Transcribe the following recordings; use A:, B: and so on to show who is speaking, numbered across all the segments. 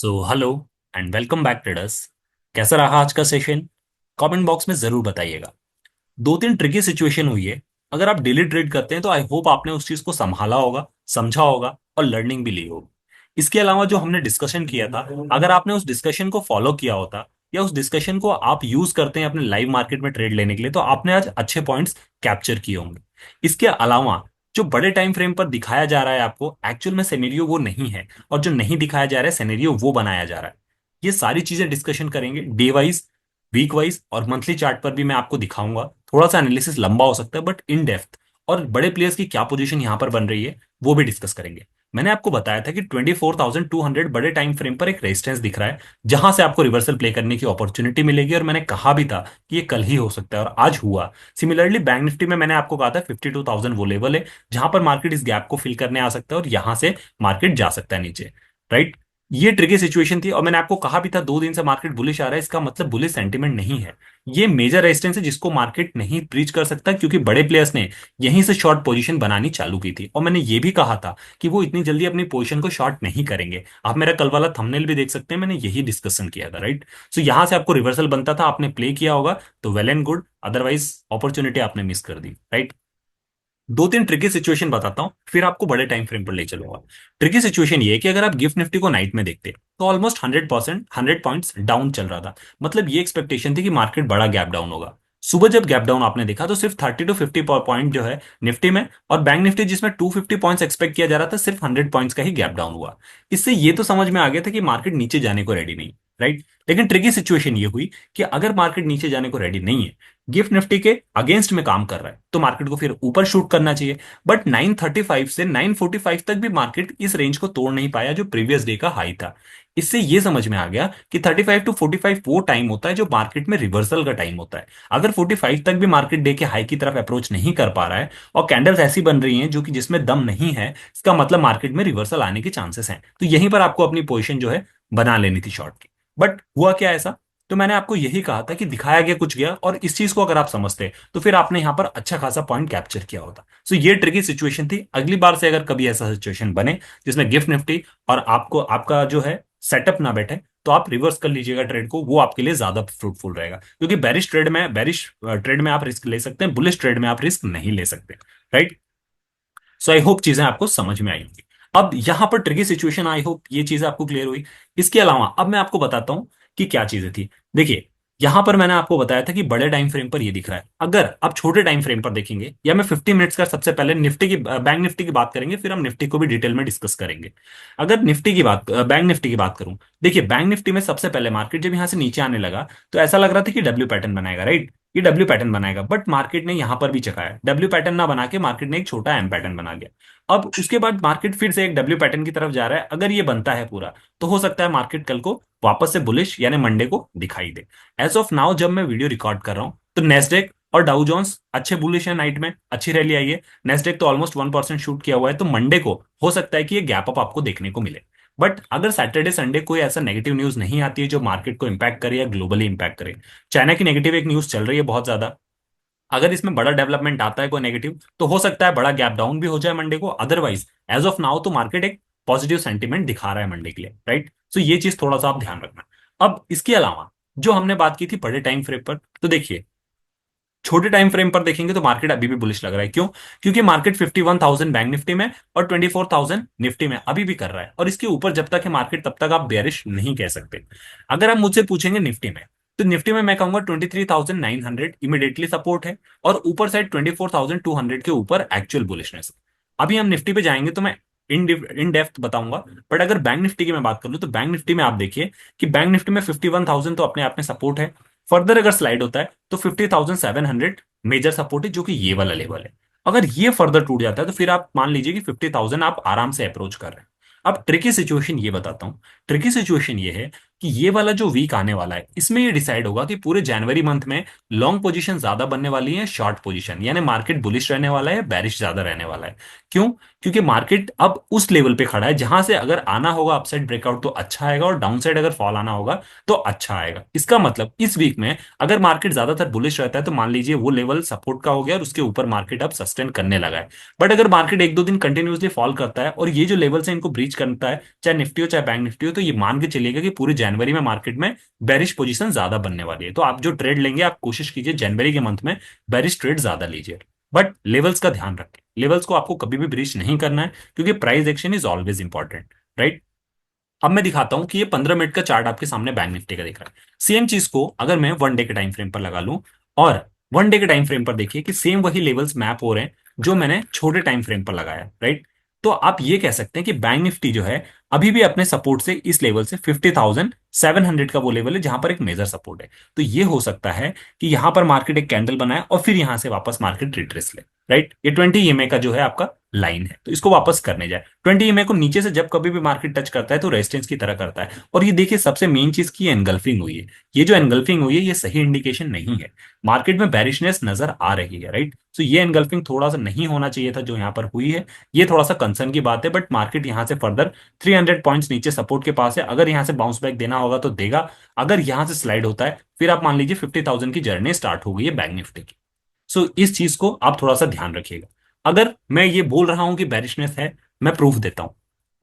A: So hello and welcome back traders. कैसा रहा आज का सेशन? कमेंट बॉक्स में जरूर बताइएगा। दो तीन ट्रिकी सिचुएशन हुई है। अगर आप डेली ट्रेड करते हैं तो आई होप आपने उस चीज को संभाला होगा, समझा होगा और लर्निंग भी ली होगी। इसके अलावा जो हमने डिस्कशन किया था, अगर आपने उस डिस्कशन को फॉलो किया होता या उस डिस्कशन को आप यूज करते हैं अपने लाइव मार्केट में ट्रेड लेने के लिए, तो आपने आज अच्छे पॉइंट्स कैप्चर किए होंगे। इसके अलावा जो बड़े टाइम फ्रेम पर दिखाया जा रहा है आपको, एक्चुअल में सिनेरियो वो नहीं है, और जो नहीं दिखाया जा रहा है सिनेरियो वो बनाया जा रहा है। ये सारी चीजें डिस्कशन करेंगे डे वाइज, वीक वाइज और मंथली चार्ट पर भी मैं आपको दिखाऊंगा। थोड़ा सा एनालिसिस लंबा हो सकता है बट इन डेप्थ, और बड़े प्लेयर्स की क्या पोजीशन यहां पर बन रही है वो भी डिस्कस करेंगे। मैंने आपको बताया था कि 24,200 बड़े टाइम फ्रेम पर एक रेजिस्टेंस दिख रहा है, जहां से आपको रिवर्सल प्ले करने की अपॉर्चुनिटी मिलेगी, और मैंने कहा भी था कि ये कल ही हो सकता है और आज हुआ। सिमिलरली बैंक निफ्टी में मैंने आपको कहा था 52,000 वो लेवल है जहां पर मार्केट इस गैप को फिल करने आ सकता है और यहां से मार्केट जा सकता है नीचे। राइट। ये ट्रिकी सिचुएशन थी और मैंने आपको कहा भी था 2 दिन से मार्केट बुलिश आ रहा है, इसका मतलब बुलिश सेंटीमेंट नहीं है। ये मेजर रेजिस्टेंस है जिसको मार्केट नहीं ब्रीच कर सकता, क्योंकि बड़े प्लेयर्स ने यहीं से शॉर्ट पोजीशन बनानी चालू की थी, और मैंने ये भी कहा था कि वो इतनी जल्दी अपनी पोजीशन को शॉर्ट नहीं करेंगे। आप मेरा कल वाला थंबनेल भी देख सकते हैं, मैंने यही डिस्कशन किया था। राइट। सो यहां से आपको रिवर्सल बनता था, आपने प्ले किया होगा तो well and good, otherwise opportunity आपने मिस कर दी। राइट। दो तीन ट्रिकी सिचुएशन बताता हूं फिर आपको बड़े टाइम फ्रेम पर ले चलूंगा। ट्रिकी सिचुएशन ये है कि अगर आप गिफ्ट निफ्टी को नाइट में देखते तो ऑलमोस्ट 100%, 100 पॉइंट्स डाउन चल रहा था। मतलब ये एक्सपेक्टेशन थी कि मार्केट बड़ा गैप डाउन होगा। सुबह जब गैप डाउन आपने देखा तो सिर्फ 30 to 50 पॉइंट जो है निफ्टी में, और बैंक निफ्टी जिसमें 250 पॉइंट्स एक्सपेक्ट किया जा रहा था, सिर्फ 100 पॉइंट्स का ही गैप डाउन हुआ। इससे ये तो समझ में आ गया था कि मार्केट नीचे जाने को रेडी नहीं। राइट। लेकिन ट्रिकी सिचुएशन ये हुई कि अगर मार्केट नीचे जाने को रेडी नहीं है, गिफ्ट निफ्टी के अगेंस्ट में काम कर रहा है, तो मार्केट को फिर ऊपर शूट करना चाहिए। बट 935 से 945 तक भी मार्केट इस रेंज को तोड़ नहीं पाया जो प्रीवियस डे का हाई था। इससे ये समझ में आ गया कि 35 to 45 वो टाइम होता है जो मार्केट में रिवर्सल का टाइम होता है। अगर 45 तक भी मार्केट डे के हाई की तरफ अप्रोच नहीं कर पा रहा है और कैंडल्स ऐसी बन रही हैं जो कि जिसमें दम नहीं है, इसका मतलब मार्केट में रिवर्सल आने के चांसेस हैं। तो यहीं पर आपको अपनी पोजीशन जो है बना लेनी थी शॉर्ट की। बट हुआ क्या ऐसा? तो मैंने आपको यही कहा था कि दिखाया गया कुछ गया, और इस चीज को अगर आप समझते तो फिर आपने यहां पर अच्छा खासा पॉइंट कैप्चर किया होता। सो ये ट्रिकी सिचुएशन थी। अगली बार से अगर कभी ऐसा सिचुएशन बने जिसमें गिफ्ट निफ्टी और आपको आपका जो है सेटअप ना बैठे, तो आप रिवर्स कर लीजिएगा ट्रेड को, वो आपके लिए ज्यादा फ्रूटफुल रहेगा। क्योंकि बैरिश ट्रेड में आप रिस्क ले सकते हैं, बुलिश ट्रेड में आप रिस्क नहीं ले सकते। राइट। सो आई होप चीजें आपको समझ में आई होंगी। अब यहां पर ट्रिकी सिचुएशन, आई होप ये चीजें आपको क्लियर हुई। इसके अलावा अब मैं आपको बताता हूं कि क्या चीजें थी। देखिए, यहां पर मैंने आपको बताया था कि बड़े टाइम फ्रेम पर ये दिख रहा है। अगर आप छोटे टाइम फ्रेम पर देखेंगे, या मैं 50 मिनट्स का सबसे पहले निफ्टी की बैंक निफ्टी की बात करेंगे, फिर हम निफ्टी को भी डिटेल में डिस्कस करेंगे। अगर निफ्टी की बात बैंक निफ्टी की बात करूं, देखिए बैंक निफ्टी में सबसे पहले मार्केट जब यहां से नीचे आने लगा तो ऐसा लग रहा था कि डब्ल्यू पैटर्न बनाएगा। राइट। ये डब्ल्यू पैटर्न बनाएगा, बट मार्केट ने यहां पर भी चकाया, डब्ल्यू पैटर्न ना बना के मार्केट ने एक छोटा एम पैटर्न बना गया। अब उसके बाद मार्केट फिर से एक डब्ल्यू पैटर्न की तरफ जा रहा है। अगर ये बनता है पूरा, तो हो सकता है मार्केट कल को वापस से बुलिश यानी मंडे को दिखाई दे। एज ऑफ नाउ जब मैं वीडियो रिकॉर्ड कर रहा हूं तो नेस्डेक और डाउ जोन्स अच्छे बुलिश है, नाइट में अच्छी रैली आई है। नेस्डेक तो ऑलमोस्ट 1% शूट किया हुआ है, तो मंडे को हो सकता है कि ये गैप अप आपको देखने को मिले। बट अगर सैटरडे संडे कोई ऐसा नेगेटिव न्यूज नहीं आती है जो मार्केट को इंपैक्ट करे या ग्लोबली इंपैक्ट करे, चाइना की नेगेटिव एक न्यूज चल रही है बहुत ज्यादा, अगर इसमें बड़ा डेवलपमेंट आता है कोई नेगेटिव, तो हो सकता है बड़ा गैप डाउन भी हो जाए मंडे को। अदरवाइज एज ऑफ नाउ तो मार्केट एक पॉजिटिव सेंटीमेंट दिखा रहा है मंडे के लिए। राइट। सो ये चीज थोड़ा सा आप ध्यान रखना। अब इसके अलावा जो हमने बात की थी बड़े टाइम फ्रेम पर, तो देखिए छोटे टाइम फ्रेम पर देखेंगे तो मार्केट अभी भी बुलिश लग रहा है। क्यों? क्योंकि मार्केट 51,000 बैंक निफ्टी में और 24,000 निफ्टी में अभी भी कर रहा है, और इसके ऊपर जब तक है मार्केट तब तक आप बेरिश नहीं कह सकते। अगर आप मुझसे पूछेंगे निफ्टी में, तो निफ्टी में मैं कहूंगा 23,900 इमीडिएटली सपोर्ट है, और ऊपर साइड 24,200 के ऊपर एक्चुअल बुलिशनेस। अभी हम निफ्टी पे जाएंगे तो मैं इन डेप्थ बताऊंगा। बट अगर बैंक निफ्टी की मैं बात कर लूं तो बैंक निफ्टी में आप देखिए कि बैंक निफ्टी में 51,000 तो अपने आप में सपोर्ट है। फर्दर अगर स्लाइड होता है तो 50,700 मेजर सपोर्ट है, जो कि ये वाला लेवल है। अगर ये फर्दर टूट जाता है तो फिर आप मान लीजिए कि 50,000 आप आराम से अप्रोच कर रहे हैं। अब ट्रिकी सिचुएशन ये बताता हूं। ट्रिकी सिचुएशन ये है कि ये वाला जो वीक आने वाला है इसमें ये डिसाइड होगा कि पूरे जनवरी मंथ में लॉन्ग पोजीशन ज्यादा बनने वाली है, शॉर्ट पोजीशन यानी मार्केट बुलिश रहने वाला है, बेरिश ज्यादा रहने वाला है। क्यों? क्योंकि मार्केट अब उस लेवल पे खड़ा है जहां से अगर आना होगा अपसाइड ब्रेकआउट तो अच्छा आएगा, और डाउन साइड अगर फॉल आना होगा तो अच्छा आएगा। इसका मतलब इस वीक में अगर मार्केट ज्यादातर बुलिश रहता है तो मान लीजिए वो लेवल सपोर्ट का हो गया और उसके ऊपर मार्केट अब सस्टेन करने लगा है। बट अगर मार्केट एक दो दिन कंटिन्यूसली फॉल करता है और ये जो लेवल है इनको ब्रीच करता है, चाहे निफ्टी हो चाहे बैंक निफ्टी हो, तो ये मान के चलिएगा कि पूरे जनवरी में मार्केट में बेरिश पोजीशन ज्यादा बनने वाली है। तो आप जो ट्रेड लेंगे आप कोशिश कीजिए जनवरी के मंथ में बेरिश ट्रेड ज्यादा लीजिए। बट लेवल्स का ध्यान रखें, लेवल्स को आपको कभी भी ब्रीच नहीं करना है, क्योंकि price action is always important, right. अब मैं दिखाता हूं कि ये 15 मिनट का चार्ट आपके सामने बैंक निफ्टी का दिख रहा है। सेम चीज को अगर मैं वन डे के टाइम फ्रेम पर लगा लूं, और वन डे के टाइम फ्रेम पर देखिए कि सेम वही लेवल्स मैप हो रहे हैं जो मैंने छोटे टाइम फ्रेम पर लगाया, राइट। तो आप ये कह सकते हैं कि बैंक निफ्टी जो है अभी भी अपने सपोर्ट से, इस लेवल से 50,700 का वो लेवल है जहां पर एक मेजर सपोर्ट है। तो ये हो सकता है कि यहां पर मार्केट एक कैंडल बनाए और फिर यहां से वापस मार्केट रिट्रेस ले, राइट। ये 20 EMA का जो है आपका लाइन है, तो इसको वापस करने जाए। 20 EMA को नीचे से जब कभी भी मार्केट टच करता है तो रेजिस्टेंस की तरह करता है। और ये देखिए सबसे मेन चीज की एनगल्फिंग हुई है। ये जो एनगल्फिंग हुई है ये सही इंडिकेशन नहीं है, मार्केट में बैरिशनेस नजर आ रही है, राइट। तो ये एनगल्फिंग थोड़ा सा नहीं होना चाहिए था जो यहाँ पर हुई है। ये थोड़ा सा कंसर्न की बात है, बट मार्केट यहाँ से फर्दर 300 पॉइंट्स नीचे सपोर्ट के पास है। अगर यहाँ से बाउंस बैक देना होगा तो देगा, अगर यहाँ से स्लाइड होता है फिर आप मान लीजिए 50,000 की जर्नी स्टार्ट हो गई है बैंक निफ्टी की। सो इस चीज को आप थोड़ा सा ध्यान रखिएगा। अगर मैं ये बोल रहा हूं कि बेरिशनेस है, मैं प्रूफ देता हूं।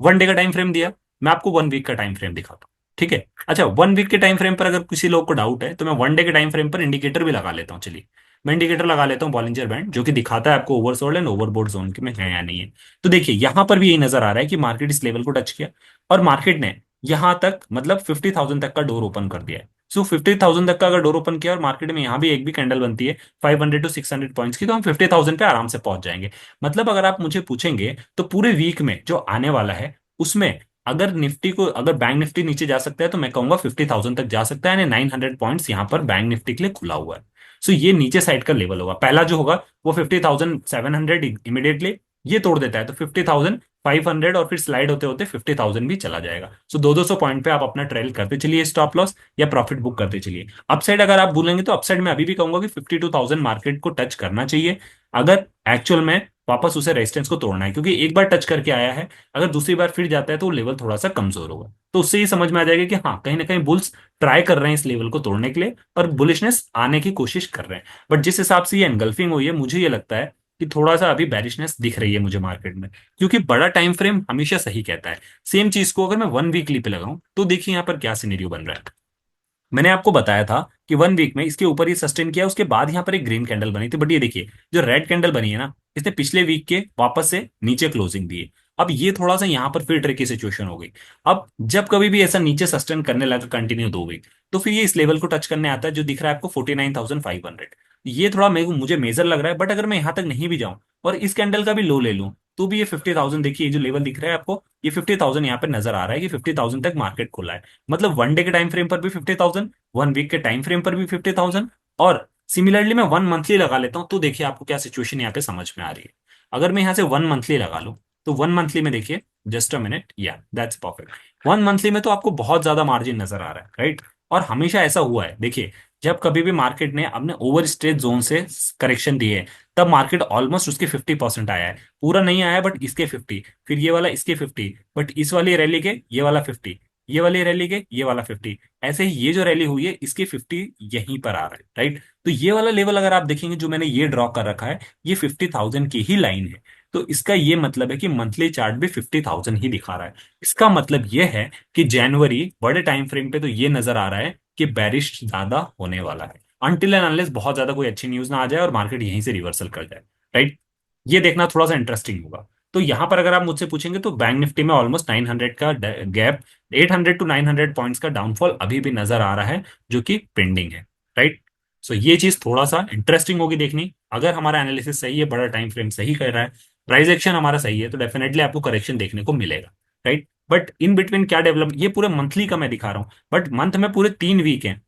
A: वन डे का टाइम फ्रेम दिया, मैं आपको वन वीक का टाइम फ्रेम दिखाता हूं, ठीक है। अच्छा, वन वीक के टाइम फ्रेम पर अगर किसी लोग को डाउट है तो मैं वन डे के टाइम फ्रेम पर इंडिकेटर भी लगा लेता हूं। चलिए, मैं इंडिकेटर लगा लेता हूं बॉलिंजर बैंड, जो कि दिखाता है आपको ओवरसोल्ड एंड ओवरबोट जोन के में है या नहीं है। तो देखिए यहां पर भी यही नजर आ रहा है कि मार्केट इस लेवल को टच किया और मार्केट ने यहां तक मतलब 50,000 तक का डोर ओपन कर दिया है। सो 50,000 तक का अगर डोर ओपन किया और मार्केट में यहाँ भी एक भी कैंडल बनती है 500 to 600 पॉइंट्स की, तो हम 50,000 पे आराम से पहुंच जाएंगे। मतलब अगर आप मुझे पूछेंगे तो पूरे वीक में जो आने वाला है उसमें अगर निफ्टी को, अगर बैंक निफ्टी नीचे जा सकता है तो मैं कहूंगा 50,000 तक जा सकता है, यानी 900 पॉइंट्स यहाँ पर बैंक निफ्टी के लिए खुला हुआ है। सो ये नीचे साइड का लेवल होगा, पहला जो होगा वो 50,700 इमीडिएटली ये तोड़ देता है तो 50,500 और फिर स्लाइड होते होते 50,000 भी चला जाएगा। सो 200 पॉइंट पे आप अपना ट्रेल करते चलिए स्टॉप लॉस या प्रॉफिट बुक करते चलिए। अपसाइड अगर आप बोलेंगे तो अपसाइड में अभी भी कहूंगा कि 52,000 मार्केट को टच करना चाहिए, अगर एक्चुअल में वापस उसे रेजिस्टेंस को तोड़ना है, क्योंकि एक बार टच करके आया है, अगर दूसरी बार फिर जाता है तो वो लेवल थोड़ा सा कमजोर होगा। तो उससे ही समझ में आ जाएगा कि हाँ कहीं ना कहीं बुल्स ट्राई कर रहे हैं इस लेवल को तोड़ने के लिए और बुलिशनेस आने की कोशिश कर रहे हैं। बट जिस हिसाब से ये एनगल्फिंग हुई है मुझे ये लगता है कि थोड़ा सा अभी बैरिशनेस दिख रही है मुझे मार्केट में, क्योंकि बड़ा टाइम फ्रेम हमेशा सही कहता है। सेम चीज को अगर मैं वन वीकली पे लगाऊं तो देखिए यहाँ पर क्या सिनेरियो बन रहा है। मैंने आपको बताया था कि वन वीक में इसके ऊपर ही सस्टेन किया, उसके बाद यहाँ पर एक ग्रीन कैंडल बनी थी, बट ये देखिए जो रेड कैंडल बनी है ना, इसने पिछले वीक के वापस से नीचे क्लोजिंग दी है। अब ये थोड़ा सा यहाँ पर फिर ट्रिकी सिचुएशन हो गई। अब जब कभी भी ऐसा नीचे सस्टेन करने लगा कंटिन्यू 2 वीक, तो फिर ये इस लेवल को टच करने आता है जो दिख रहा है आपको 49,500। ये थोड़ा मुझे मेजर लग रहा है, बट अगर मैं यहाँ तक नहीं भी जाऊं और इस कैंडल का भी लो ले लूं तो भी ये 50,000, देखिए ये जो लेवल दिख रहा है आपको, ये 50,000 यहाँ पे नजर आ रहा है कि 50,000 तक मार्केट खुला है। मतलब वन डे के टाइम फ्रेम पर भी 50,000, वन वीक के टाइम फ्रेम पर भी 50,000, और सिमिलरली मैं वन मंथली लगा लेता हूं तो देखिए आपको क्या सिचुएशन यहाँ पे समझ में आ रही है। अगर मैं यहाँ से वन मंथली लगा लूं तो वन मंथली में देखिए, जस्ट अ मिनट, या दैट्स परफेक्ट। वन मंथली में तो आपको बहुत ज्यादा मार्जिन नजर आ रहा है, राइट। और हमेशा ऐसा हुआ है, देखिए जब कभी भी मार्केट ने अपने ओवर स्ट्रेच जोन से करेक्शन दिए तब मार्केट ऑलमोस्ट उसके 50% आया है। पूरा नहीं आया बट इसके 50, फिर ये वाला इसके 50, बट इस वाली रैली के ये वाला 50, ये वाली रैली के ये वाला 50, ऐसे ही ये जो रैली हुई है इसके 50 यहीं पर आ रहा है, राइट। तो ये वाला लेवल अगर आप देखेंगे जो मैंने ये ड्रॉ कर रखा है, ये 50,000 की ही लाइन है। तो इसका ये मतलब है कि मंथली चार्ट भी 50,000 ही दिखा रहा है। इसका मतलब ये है कि जनवरी बड़े टाइम फ्रेम पे तो ये नजर आ रहा है कि बेरिश ज्यादा होने वाला है, अनटिल एंड अनलेस बहुत ज्यादा कोई अच्छी न्यूज ना आ जाए और मार्केट यहीं से रिवर्सल कर जाए, राइट। ये देखना थोड़ा सा इंटरेस्टिंग होगा। तो यहां पर अगर आप मुझसे पूछेंगे तो बैंक निफ्टी में ऑलमोस्ट 900 का गैप, 800 to 900 पॉइंट्स का डाउनफॉल अभी भी नजर आ रहा है जो कि पेंडिंग है, राइट। सो ये चीज थोड़ा सा इंटरेस्टिंग होगी देखनी। अगर हमारा एनालिसिस सही है, बड़ा टाइम फ्रेम सही कर रहा है, प्राइस एक्शन हमारा सही है, तो डेफिनेटली आपको करेक्शन देखने को मिलेगा, राइट। बट इन बिटवीन क्या डेवलप, ये पूरे मंथली का मैं दिखा रहा हूं, बट मंथ में पूरे 3 वीक हैं।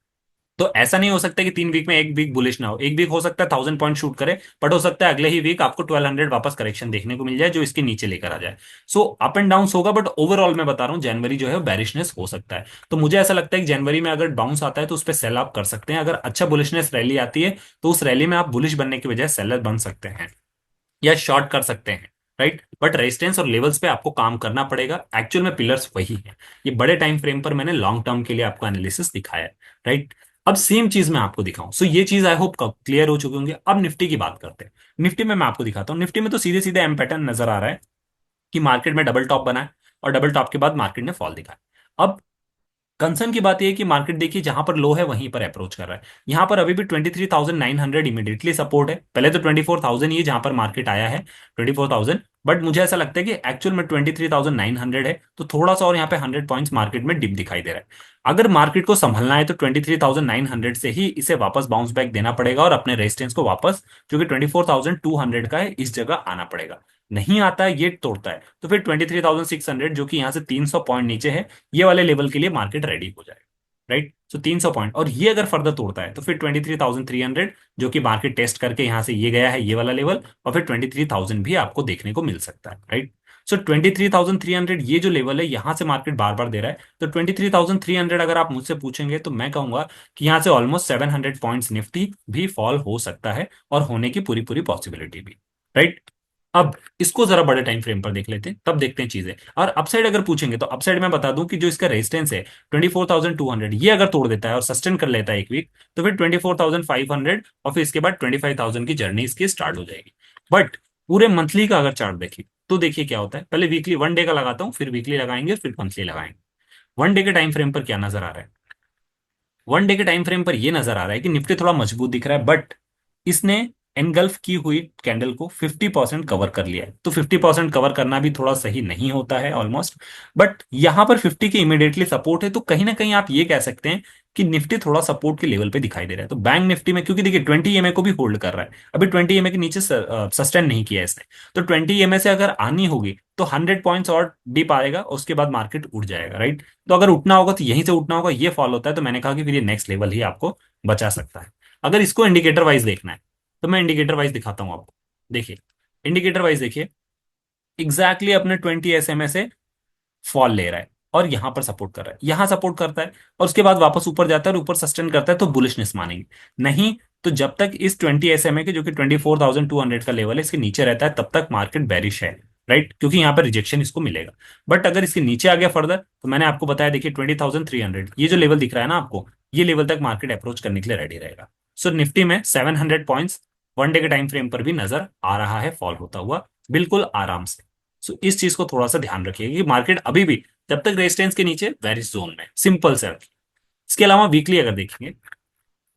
A: तो ऐसा नहीं हो सकता कि 3 वीक में एक वीक बुलिश ना हो, एक वीक हो सकता है 1000 पॉइंट शूट करे, बट हो सकता है अगले ही वीक आपको 1200 वापस करेक्शन देखने को मिल जाए जो इसके नीचे लेकर आ जाए। सो अप एंड डाउन होगा, बट ओवरऑल मैं बता रहा हूँ जनवरी जो है बैरिशनेस हो सकता है। तो मुझे ऐसा लगता है कि जनवरी में अगर बाउंस आता है तो उस पर सेल आप कर सकते हैं। अगर अच्छा बुलिशनेस रैली आती है तो उस रैली में आप बुलिश बनने की बजाय सेलर बन सकते हैं या शॉर्ट कर सकते हैं, राइट। बट रेजिस्टेंस और लेवल्स पे आपको काम करना पड़ेगा, एक्चुअल में पिलर्स वही है। ये बड़े टाइम फ्रेम पर मैंने लॉन्ग टर्म के लिए आपको एनालिसिस दिखाया है, राइट। अब सेम चीज मैं आपको दिखाऊं, सो ये चीज आई होप क्लियर हो चुकी होंगी। अब निफ्टी की बात करते हैं। निफ्टी में मैं आपको दिखाता हूँ, निफ्टी में तो सीधे सीधे एम पैटर्न नजर आ रहा है कि मार्केट में डबल टॉप बना है और डबल टॉप के बाद मार्केट ने फॉल दिखाया। अब कंसर्न की बात यह है कि मार्केट देखिए जहां पर लो है वहीं पर अप्रोच कर रहा है। यहां पर अभी भी 23,900 इमीडिएटली सपोर्ट है, पहले तो 24,000 ही जहां पर मार्केट आया है, 24,000। बट मुझे ऐसा लगता है कि एक्चुअल में 23,900 है, तो थोड़ा सा और यहाँ पे 100 पॉइंट्स मार्केट में डिप दिखाई दे रहा है। अगर मार्केट को संभलना है तो 23,900 से ही इसे वापस बाउंस बैक देना पड़ेगा और अपने रेजिस्टेंस को वापस, जो कि 24,200 का है, इस जगह आना पड़ेगा। नहीं आता है, ये तोड़ता है, तो फिर 23,600 जो कि यहाँ से 300 पॉइंट नीचे है, ये वाले लेवल के लिए मार्केट रेडी हो जाएगा, राइट। सो 300 पॉइंट, और ये अगर फर्दर तोड़ता है तो फिर 23,300 जो कि मार्केट टेस्ट करके यहां से ये गया है, ये वाला लेवल, और फिर 23,000 भी आपको देखने को मिल सकता है, राइट। सो 23,300 ये जो लेवल है, यहां से मार्केट बार बार दे रहा है, तो 23,300 अगर आप मुझसे पूछेंगे तो मैं कहूंगा कि यहां से ऑलमोस्ट 700 पॉइंट्स निफ्टी भी फॉल हो सकता है, और होने की पूरी पूरी पॉसिबिलिटी भी, राइट। अब इसको जरा बड़े टाइम फ्रेम पर देख लेते हैं, तब देखते हैं चीजें। और अपसाइड अगर पूछेंगे तो अपसाइड मैं बता दूं कि जो इसका रेजिस्टेंस है 24,200, ये अगर तोड़ देता है और सस्टेन कर लेता है एक वीक, तो फिर 24,500, और फिर इसके बाद 25,000 की जर्नी इसकी स्टार्ट हो जाएगी। बट पूरे मंथली का अगर चार्ट देखिए तो देखिए क्या होता है। पहले वीकली 1 डे का लगाता हूँ, फिर वीकली लगाएंगे, फिर मंथली लगाएंगे। 1 डे के टाइम फ्रेम पर क्या नजर आ रहा है? 1 डे के टाइम फ्रेम पर यह नजर आ रहा है कि निफ्टी थोड़ा मजबूत दिख रहा है, बट इसने एनगल्फ की हुई कैंडल को 50% कवर कर लिया है। तो 50% कवर करना भी थोड़ा सही नहीं होता है ऑलमोस्ट, बट यहां पर 50 के इमीडिएटली सपोर्ट है, तो कहीं ना कहीं आप ये कह सकते हैं कि निफ्टी थोड़ा सपोर्ट के लेवल पे दिखाई दे रहा है। तो बैंक निफ्टी में क्योंकि देखिए 20 EMA को भी होल्ड कर रहा है, अभी 20 EMA के नीचे सस्टेन नहीं किया है इसने, तो 20 EMA से अगर आनी होगी तो 100 पॉइंट्स और डीप आएगा, उसके बाद मार्केट उठ जाएगा, राइट। तो अगर उठना होगा तो यहीं से उठना होगा, ये फॉल होता है तो मैंने कहा कि फिर ये नेक्स्ट लेवल ही आपको बचा सकता है। अगर इसको इंडिकेटर वाइज देखना है तो मैं इंडिकेटर वाइज दिखाता हूं आपको। देखिए, इंडिकेटर वाइज देखिए, एग्जैक्टली अपने 20 SMA से फॉल ले रहा है और यहां पर सपोर्ट कर रहा है, यहां सपोर्ट करता है और उसके बाद वापस ऊपर जाता है और ऊपर सस्टेन करता है, तो बुलिशनेस मानेंगे। नहीं तो जब तक इस 20 SMA के, जो कि 24,200 का लेवल है, इसके नीचे रहता है, तब तक मार्केट बेरिश है, राइट, क्योंकि यहां पर रिजेक्शन इसको मिलेगा। बट अगर इसके नीचे आ गया फर्दर, तो मैंने आपको बताया, देखिए 20,300 ये जो लेवल दिख रहा है ना आपको, ये लेवल तक मार्केट अप्रोच करने के लिए रेडी रहेगा। सो निफ्टी में 700 पॉइंट्स 1 डे के टाइम फ्रेम पर भी नजर आ रहा है फॉल होता हुआ, बिल्कुल आराम से। सो इस चीज को थोड़ा सा ध्यान रखिएगा कि मार्केट अभी भी जब तक रेजिस्टेंस के नीचे बेरिश जोन में, सिंपल से। इसके अलावा वीकली अगर देखेंगे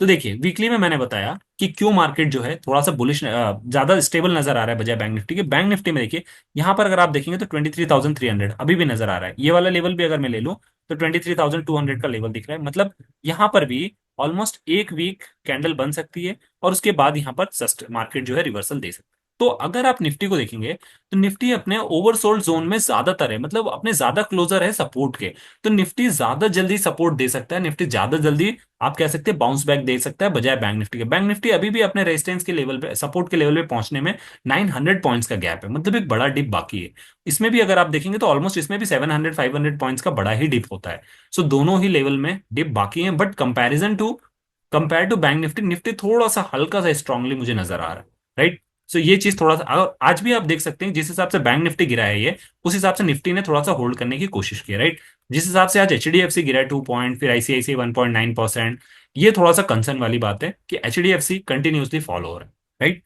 A: तो देखिए, वीकली में मैंने बताया कि क्यों मार्केट जो है थोड़ा सा बुलिश, ज्यादा स्टेबल नजर आ रहा है बजाय बैंक निफ्टी के। बैंक निफ्टी में देखिए, यहां पर अगर आप देखेंगे तो 23,300 अभी भी नजर आ रहा है। ये वाला लेवल भी अगर मैं ले लूं तो 23,200 का लेवल दिख रहा है, मतलब यहां पर भी ऑलमोस्ट एक वीक कैंडल बन सकती है और उसके बाद यहां पर सस्ट मार्केट जो है रिवर्सल दे सकता है। तो अगर आप निफ्टी को देखेंगे तो निफ्टी अपने ओवरसोल्ड जोन में ज्यादातर है, मतलब अपने ज्यादा क्लोजर है सपोर्ट के। तो निफ्टी ज्यादा जल्दी सपोर्ट दे सकता है, निफ्टी ज्यादा जल्दी आप कह सकते हैं बाउंस बैक दे सकता है बजाय बैंक निफ्टी के। बैंक निफ्टी अभी भी अपने रेजिस्टेंस के लेवल पे, सपोर्ट के लेवल पे पहुंचने में 900 पॉइंट्स का गैप है, मतलब एक बड़ा डिप बाकी है। इसमें भी अगर आप देखेंगे तो ऑलमोस्ट इसमें भी 700 500 पॉइंट्स का बड़ा ही डिप होता है। सो दोनों ही लेवल में डिप बाकी है, but compare to bank Nifty, Nifty थोड़ा सा हल्का सा स्ट्रांगली मुझे नजर आ रहा है, राइट। सो ये चीज थोड़ा सा, आज भी आप देख सकते हैं जिस हिसाब से बैंक निफ्टी गिरा है ये, उस हिसाब से निफ्टी ने थोड़ा सा होल्ड करने की कोशिश की है, राइट। जिस हिसाब से आज HDFC गिरा है 2 पॉइंट, फिर ICICI 1.9%, ये थोड़ा सा कंसर्न वाली बात है कि HDFC कंटिन्यूसली फॉलो हो रहा है, राइट।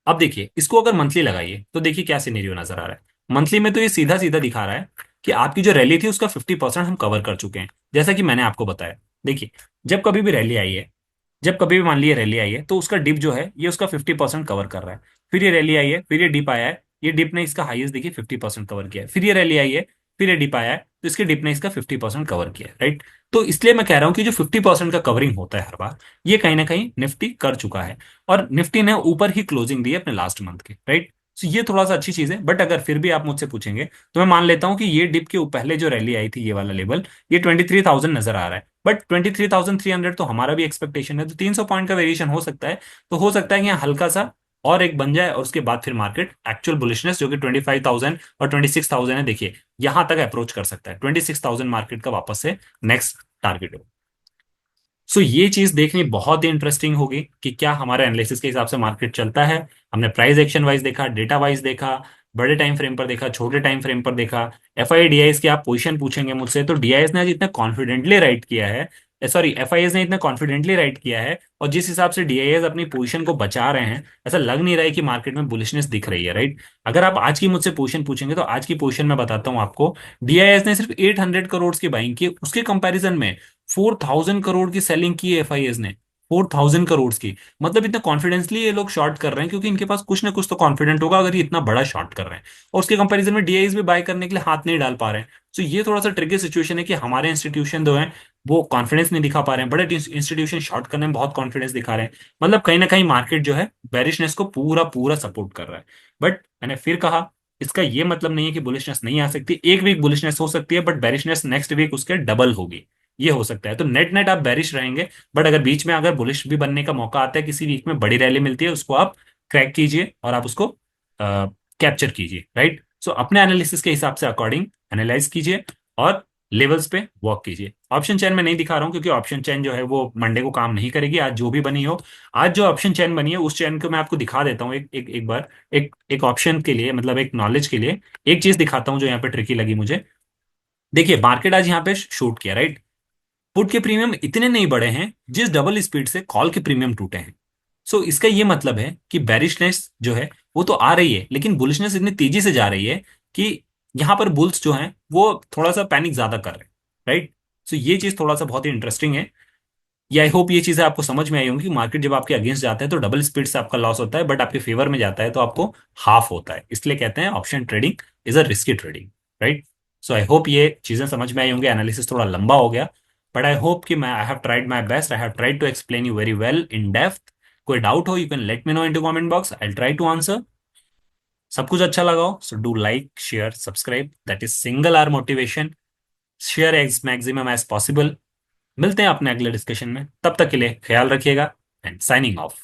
A: अब देखिए, इसको अगर मंथली लगाइए तो देखिए क्या सिनेरियो नजर आ रहा है। मंथली में तो ये सीधा सीधा दिखा रहा है कि आपकी जो रैली थी उसका 50% हम कवर कर चुके हैं, जैसा कि मैंने आपको बताया। देखिए, जब कभी भी रैली आई है, जब कभी भी मान लीजिए रैली आई है, तो उसका डिप जो है ये उसका 50% कवर कर रहा है। फिर ये रैली आई है, फिर ये डिप आया है, ये डिप ने इसका हाईएस्ट देखिए 50% कवर किया है। फिर ये रैली आई है, फिर ये डिप आया है, तो इसके डिप ने इसका 50% कवर किया है, राइट। तो इसलिए मैं कह रहा हूं कि जो 50% का कवरिंग होता है हर बार, ये कहीं ना कहीं निफ्टी कर चुका है, और निफ्टी ने ऊपर ही क्लोजिंग दी है अपने लास्ट मंथ के, राइट। तो ये थोड़ा सा अच्छी चीज है। बट अगर फिर भी आप मुझसे पूछेंगे तो मैं मान लेता हूं कि ये डिप के पहले जो रैली आई थी, ये वाला लेवल, ये 23,000 नजर आ रहा है। बट 23,300 तो हमारा भी एक्सपेक्टेशन है, तो 300 पॉइंट का वेरिएशन हो सकता है। तो हो सकता है कि यहाँ हल्का सा और एक बन जाए और उसके बाद फिर मार्केट एक्चुअल बुलिशनेस जो कि 25,000 और 26,000 है, देखिए यहां तक अप्रोच कर सकता है। 26,000 मार्केट का वापस से नेक्स्ट टारगेट हो। सो ये चीज देखनी बहुत ही इंटरेस्टिंग होगी कि क्या हमारे एनालिसिस के हिसाब से मार्केट चलता है। हमने प्राइस एक्शन वाइज देखा, डेटा वाइज देखा, बड़े टाइम फ्रेम पर देखा, छोटे टाइम फ्रेम पर देखा। एफ आई डीआईएस की आप पोजीशन पूछेंगे मुझसे, तो डीआईएस ने आज इतना कॉन्फिडेंटली राइट किया है, सॉरी एफआईएस ने इतना कॉन्फिडेंटली राइट किया है, और जिस हिसाब से डीआईएस अपनी पोजीशन को बचा रहे हैं, ऐसा लग नहीं रहा है कि मार्केट में बुलिशनेस दिख रही है, राइट। अगर आप आज की मुझसे पोजीशन पूछेंगे तो आज की पोजीशन में बताता हूँ आपको। डीआईएस ने सिर्फ 800 करोड़ की बाइंग की, उसके कंपैरिजन में 4,000 करोड़ की सेलिंग की है एफआईएस ने। 4,000 करोड़ की, मतलब इतना कॉन्फिडेंसली ये लोग शॉर्ट कर रहे हैं, क्योंकि इनके पास कुछ ना कुछ तो कॉन्फिडेंट होगा अगर ये इतना बड़ा शॉर्ट कर रहे हैं। और उसके कंपैरिजन में डीआईएस भी बाय करने के लिए हाथ नहीं डाल पा रहे हैं। तो ये थोड़ा सा ट्रिकी सिचुएशन है कि हमारे इंस्टीट्यूशन जो है वो कॉन्फिडेंस नहीं दिखा पा रहे हैं, बड़े इंस्टीट्यूशन शॉर्ट करने में बहुत कॉन्फिडेंस दिखा रहे हैं। मतलब कहीं ना कहीं मार्केट जो है बेरिशनेस को पूरा पूरा सपोर्ट कर रहा है। बट मैंने फिर कहा, इसका ये मतलब नहीं है कि बुलिशनेस नहीं आ सकती, एक वीक बुलिशनेस हो सकती है, बट बेरिशनेस नेक्स्ट वीक उसके डबल होगी, ये हो सकता है। तो नेट नेट आप बेरिश रहेंगे, बट अगर बीच में अगर बुलिश भी बनने का मौका आता है, किसी वीक में बड़ी रैली मिलती है, उसको आप क्रैक कीजिए और आप उसको कैप्चर कीजिए, राइट। सो अपने एनालिसिस के हिसाब से अकॉर्डिंग एनालाइज कीजिए और लेवल्स पे वर्क कीजिए। ऑप्शन चेन में नहीं दिखा रहा हूँ क्योंकि ऑप्शन चेन जो है वो मंडे को काम नहीं करेगी, आज जो भी बनी हो। आज जो ऑप्शन चेन बनी है उस चेन को मैं आपको दिखा देता हूँ एक बार, एक एक ऑप्शन के लिए, मतलब एक नॉलेज के लिए एक चीज दिखाता हूँ जो यहाँ पे ट्रिकी लगी मुझे। देखिए मार्केट आज यहाँ पे शूट किया, राइट। पुट के प्रीमियम इतने नहीं बढ़े हैं जिस डबल स्पीड से कॉल के प्रीमियम टूटे हैं। सो इसका ये मतलब है कि बेरिशनेस जो है वो तो आ रही है, लेकिन बुलिशनेस इतनी तेजी से जा रही है कि यहां पर बुल्स जो हैं वो थोड़ा सा पैनिक ज्यादा कर रहे हैं, राइट। सो ये चीज थोड़ा सा बहुत ही इंटरेस्टिंग है। ये आई होप ये चीजें आपको समझ में आई होंगी कि मार्केट जब आपके अगेंस्ट जाता है तो डबल स्पीड से आपका लॉस होता है, बट आपके फेवर में जाता है तो आपको हाफ होता है। इसलिए कहते हैं option trading is a risky trading, right. So I hope ये चीजें समझ में आई होंगी। एनालिसिस थोड़ा लंबा हो गया, बट आई होप कि मैं I have tried my best, I have tried to explain you very well in depth. कोई डाउट हो you can let me know in to comment box, I try to answer. सब कुछ अच्छा लगा हो so do like share subscribe, that is single our motivation. Share as maximum as possible. मिलते हैं अपने अगले डिस्कशन में, तब तक के लिए ख्याल रखिएगा एंड साइनिंग ऑफ।